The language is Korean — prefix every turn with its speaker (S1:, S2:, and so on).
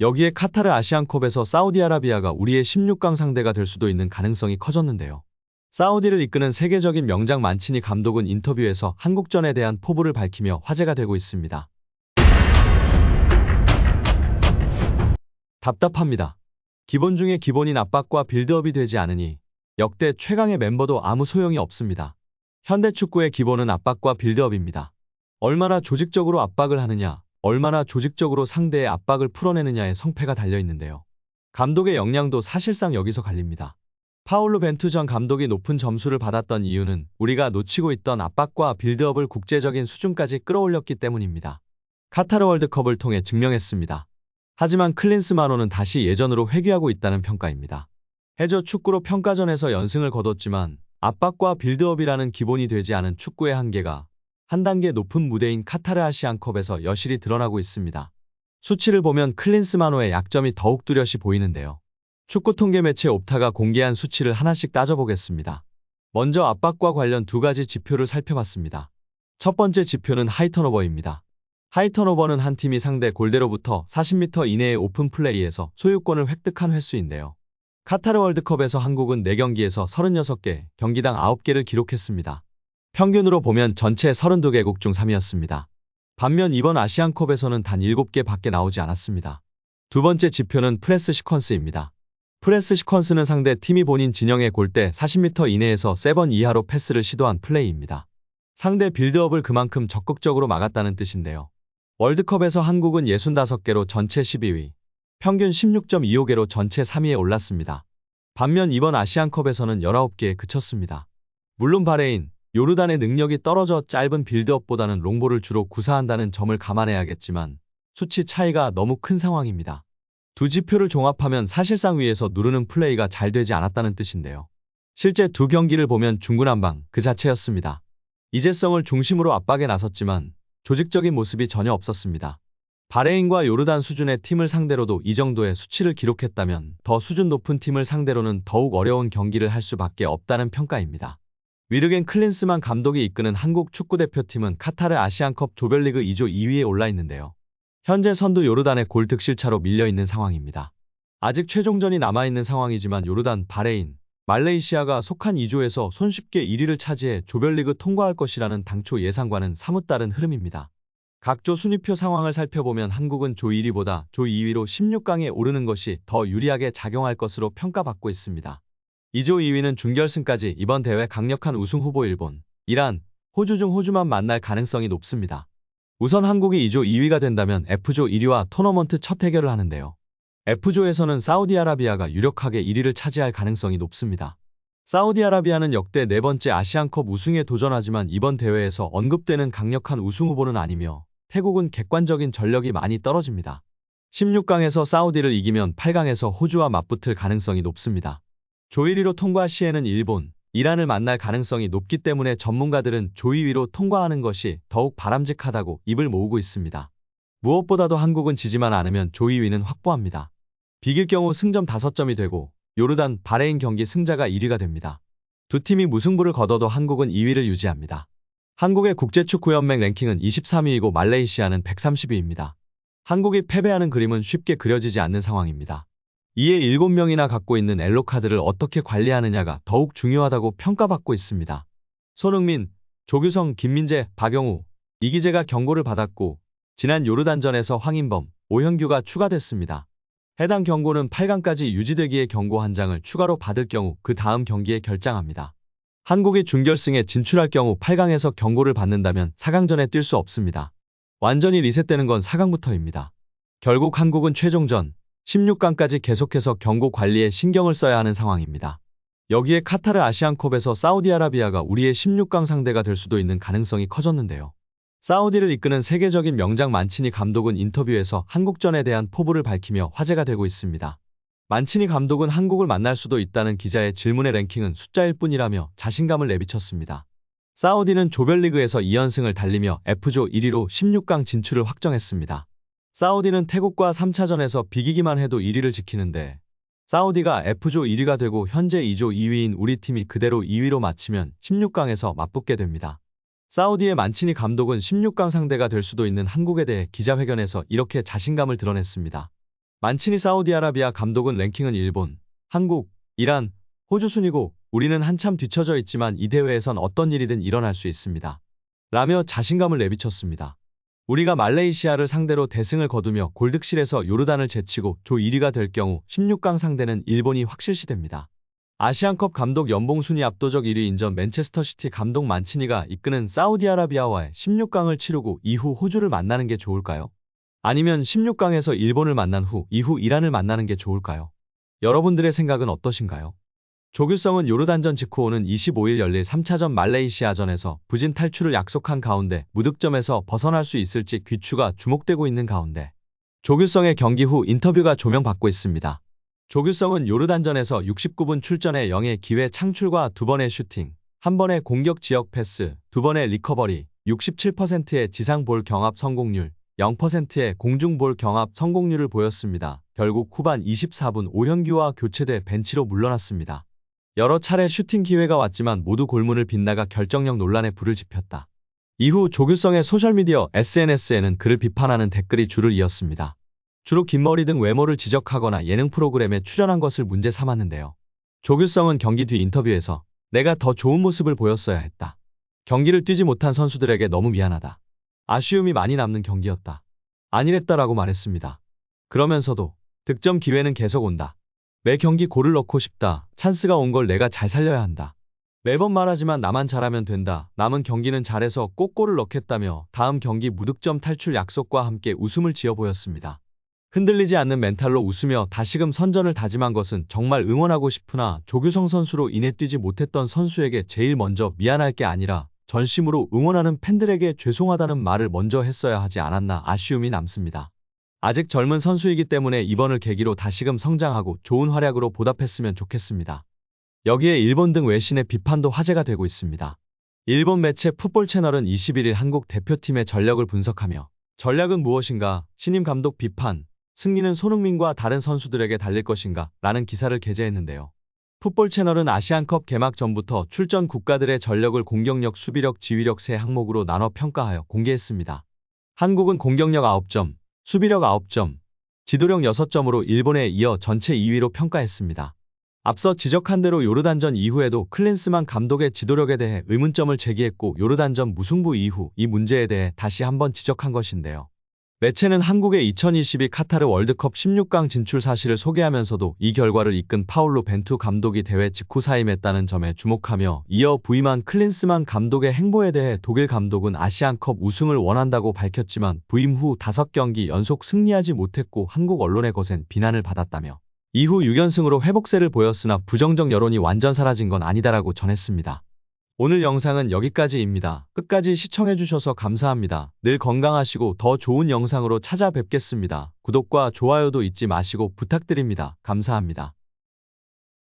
S1: 여기에 카타르 아시안컵에서 사우디아라비아가 우리의 16강 상대가 될 수도 있는 가능성이 커졌는데요. 사우디를 이끄는 세계적인 명장 만치니 감독은 인터뷰에서 한국전에 대한 포부를 밝히며 화제가 되고 있습니다. 답답합니다. 기본 중에 기본인 압박과 빌드업이 되지 않으니 역대 최강의 멤버도 아무 소용이 없습니다. 현대축구의 기본은 압박과 빌드업입니다. 얼마나 조직적으로 압박을 하느냐, 얼마나 조직적으로 상대의 압박을 풀어내느냐에 성패가 달려있는데요. 감독의 역량도 사실상 여기서 갈립니다. 파울루 벤투 전 감독이 높은 점수를 받았던 이유는 우리가 놓치고 있던 압박과 빌드업을 국제적인 수준까지 끌어올렸기 때문입니다. 카타르 월드컵을 통해 증명했습니다. 하지만 클린스만호는 다시 예전으로 회귀하고 있다는 평가입니다. 해저 축구로 평가전에서 연승을 거뒀지만 압박과 빌드업이라는 기본이 되지 않은 축구의 한계가 한 단계 높은 무대인 카타르 아시안컵에서 여실히 드러나고 있습니다. 수치를 보면 클린스만호의 약점이 더욱 뚜렷이 보이는데요. 축구 통계 매체 옵타가 공개한 수치를 하나씩 따져보겠습니다. 먼저 압박과 관련 두 가지 지표를 살펴봤습니다. 첫 번째 지표는 하이턴오버입니다. 하이턴오버는 한 팀이 상대 골대로부터 40m 이내의 오픈 플레이에서 소유권을 획득한 횟수인데요. 카타르 월드컵에서 한국은 4경기에서 36개, 경기당 9개를 기록했습니다. 평균으로 보면 전체 32개국 중 3위였습니다. 반면 이번 아시안컵에서는 단 7개 밖에 나오지 않았습니다. 두 번째 지표는 프레스 시퀀스입니다. 프레스 시퀀스는 상대 팀이 본인 진영의 골대 40m 이내에서 3번 이하로 패스를 시도한 플레이입니다. 상대 빌드업을 그만큼 적극적으로 막았다는 뜻인데요. 월드컵에서 한국은 65개로 전체 12위, 평균 16.25개로 전체 3위에 올랐습니다. 반면 이번 아시안컵에서는 19개에 그쳤습니다. 물론 바레인, 요르단의 능력이 떨어져 짧은 빌드업보다는 롱볼을 주로 구사한다는 점을 감안해야겠지만 수치 차이가 너무 큰 상황입니다. 두 지표를 종합하면 사실상 위에서 누르는 플레이가 잘 되지 않았다는 뜻인데요. 실제 두 경기를 보면 중구난방 그 자체였습니다. 이재성을 중심으로 압박에 나섰지만 조직적인 모습이 전혀 없었습니다. 바레인과 요르단 수준의 팀을 상대로도 이 정도의 수치를 기록했다면 더 수준 높은 팀을 상대로는 더욱 어려운 경기를 할 수밖에 없다는 평가입니다. 위르겐 클린스만 감독이 이끄는 한국 축구대표팀은 카타르 아시안컵 조별리그 2조 2위에 올라 있는데요. 현재 선두 요르단의 골 득실차로 밀려있는 상황입니다. 아직 최종전이 남아있는 상황이지만 요르단, 바레인, 말레이시아가 속한 2조에서 손쉽게 1위를 차지해 조별리그 통과할 것이라는 당초 예상과는 사뭇 다른 흐름입니다. 각조 순위표 상황을 살펴보면 한국은 조 1위보다 조 2위로 16강에 오르는 것이 더 유리하게 작용할 것으로 평가받고 있습니다. 2조 2위는 준결승까지 이번 대회 강력한 우승 후보 일본, 이란, 호주 중 호주만 만날 가능성이 높습니다. 우선 한국이 2조 2위가 된다면 F조 1위와 토너먼트 첫 대결을 하는데요. F조에서는 사우디아라비아가 유력하게 1위를 차지할 가능성이 높습니다. 사우디아라비아는 역대 4번째 아시안컵 우승에 도전하지만 이번 대회에서 언급되는 강력한 우승 후보는 아니며 태국은 객관적인 전력이 많이 떨어집니다. 16강에서 사우디를 이기면 8강에서 호주와 맞붙을 가능성이 높습니다. 조 1위로 통과 시에는 일본, 이란을 만날 가능성이 높기 때문에 전문가들은 조 2위로 통과하는 것이 더욱 바람직하다고 입을 모으고 있습니다. 무엇보다도 한국은 지지만 않으면 조 2위는 확보합니다. 비길 경우 승점 5점이 되고 요르단, 바레인 경기 승자가 1위가 됩니다. 두 팀이 무승부를 거둬도 한국은 2위를 유지합니다. 한국의 국제축구연맹 랭킹은 23위이고 말레이시아는 130위입니다. 한국이 패배하는 그림은 쉽게 그려지지 않는 상황입니다. 이에 7명이나 갖고 있는 엘로카드를 어떻게 관리하느냐가 더욱 중요하다고 평가받고 있습니다. 손흥민, 조규성, 김민재, 박영우, 이기재가 경고를 받았고 지난 요르단전에서 황인범, 오현규가 추가됐습니다. 해당 경고는 8강까지 유지되기에 경고 한 장을 추가로 받을 경우 그 다음 경기에 결장합니다. 한국이 준결승에 진출할 경우 8강에서 경고를 받는다면 4강전에 뛸 수 없습니다. 완전히 리셋되는 건 4강부터입니다. 결국 한국은 최종전 16강까지 계속해서 경고 관리에 신경을 써야 하는 상황입니다. 여기에 카타르 아시안컵에서 사우디아라비아가 우리의 16강 상대가 될 수도 있는 가능성이 커졌는데요. 사우디를 이끄는 세계적인 명장 만치니 감독은 인터뷰에서 한국전에 대한 포부를 밝히며 화제가 되고 있습니다. 만치니 감독은 한국을 만날 수도 있다는 기자의 질문의 랭킹은 숫자일 뿐이라며 자신감을 내비쳤습니다. 사우디는 조별리그에서 2연승을 달리며 F조 1위로 16강 진출을 확정했습니다. 사우디는 태국과 3차전에서 비기기만 해도 1위를 지키는데 사우디가 F조 1위가 되고 현재 2조 2위인 우리 팀이 그대로 2위로 마치면 16강에서 맞붙게 됩니다. 사우디의 만치니 감독은 16강 상대가 될 수도 있는 한국에 대해 기자회견에서 이렇게 자신감을 드러냈습니다. 만치니 사우디아라비아 감독은 랭킹은 일본, 한국, 이란, 호주 순이고 우리는 한참 뒤처져 있지만 이 대회에선 어떤 일이든 일어날 수 있습니다. 라며 자신감을 내비쳤습니다. 우리가 말레이시아를 상대로 대승을 거두며 골득실에서 요르단을 제치고 조 1위가 될 경우 16강 상대는 일본이 확실시됩니다. 아시안컵 감독 연봉 순위 압도적 1위 인전 맨체스터시티 감독 만치니가 이끄는 사우디아라비아와의 16강을 치르고 이후 호주를 만나는 게 좋을까요? 아니면 16강에서 일본을 만난 후 이후 이란을 만나는 게 좋을까요? 여러분들의 생각은 어떠신가요? 조규성은 요르단전 직후 오는 25일 열릴 3차전 말레이시아전에서 부진 탈출을 약속한 가운데 무득점에서 벗어날 수 있을지 귀추가 주목되고 있는 가운데 조규성의 경기 후 인터뷰가 조명받고 있습니다. 조규성은 요르단전에서 69분 출전해 0의 기회 창출과 2번의 슈팅, 1번의 공격 지역 패스, 2번의 리커버리, 67%의 지상 볼 경합 성공률, 0%의 공중 볼 경합 성공률을 보였습니다. 결국 후반 24분 오현규와 교체돼 벤치로 물러났습니다. 여러 차례 슈팅 기회가 왔지만 모두 골문을 빗나가 결정력 논란에 불을 지폈다. 이후 조규성의 소셜미디어 SNS에는 그를 비판하는 댓글이 줄을 이었습니다. 주로 긴 머리 등 외모를 지적하거나 예능 프로그램에 출연한 것을 문제 삼았는데요. 조규성은 경기 뒤 인터뷰에서 내가 더 좋은 모습을 보였어야 했다. 경기를 뛰지 못한 선수들에게 너무 미안하다. 아쉬움이 많이 남는 경기였다. 아니랬다라고 말했습니다. 그러면서도 득점 기회는 계속 온다. 매 경기 골을 넣고 싶다. 찬스가 온 걸 내가 잘 살려야 한다. 매번 말하지만 나만 잘하면 된다. 남은 경기는 잘해서 꼭 골을 넣겠다며 다음 경기 무득점 탈출 약속과 함께 웃음을 지어 보였습니다. 흔들리지 않는 멘탈로 웃으며 다시금 선전을 다짐한 것은 정말 응원하고 싶으나 조규성 선수로 인해 뛰지 못했던 선수에게 제일 먼저 미안할 게 아니라 전심으로 응원하는 팬들에게 죄송하다는 말을 먼저 했어야 하지 않았나 아쉬움이 남습니다. 아직 젊은 선수이기 때문에 이번을 계기로 다시금 성장하고 좋은 활약으로 보답했으면 좋겠습니다. 여기에 일본 등 외신의 비판도 화제가 되고 있습니다. 일본 매체 풋볼 채널은 21일 한국 대표팀의 전력을 분석하며 전략은 무엇인가? 신임 감독 비판, 승리는 손흥민과 다른 선수들에게 달릴 것인가? 라는 기사를 게재했는데요. 풋볼 채널은 아시안컵 개막 전부터 출전 국가들의 전력을 공격력, 수비력, 지휘력 세 항목으로 나눠 평가하여 공개했습니다. 한국은 공격력 9점, 수비력 9점, 지도력 6점으로 일본에 이어 전체 2위로 평가했습니다. 앞서 지적한 대로 요르단전 이후에도 클린스만 감독의 지도력에 대해 의문점을 제기했고 요르단전 무승부 이후 이 문제에 대해 다시 한번 지적한 것인데요. 매체는 한국의 2022 카타르 월드컵 16강 진출 사실을 소개하면서도 이 결과를 이끈 파울로 벤투 감독이 대회 직후 사임했다는 점에 주목하며 이어 부임한 클린스만 감독의 행보에 대해 독일 감독은 아시안컵 우승을 원한다고 밝혔지만 부임 후 5경기 연속 승리하지 못했고 한국 언론의 거센 비난을 받았다며 이후 6연승으로 회복세를 보였으나 부정적 여론이 완전 사라진 건 아니다라고 전했습니다. 오늘 영상은 여기까지입니다. 끝까지 시청해주셔서 감사합니다. 늘 건강하시고 더 좋은 영상으로 찾아뵙겠습니다. 구독과 좋아요도 잊지 마시고 부탁드립니다. 감사합니다.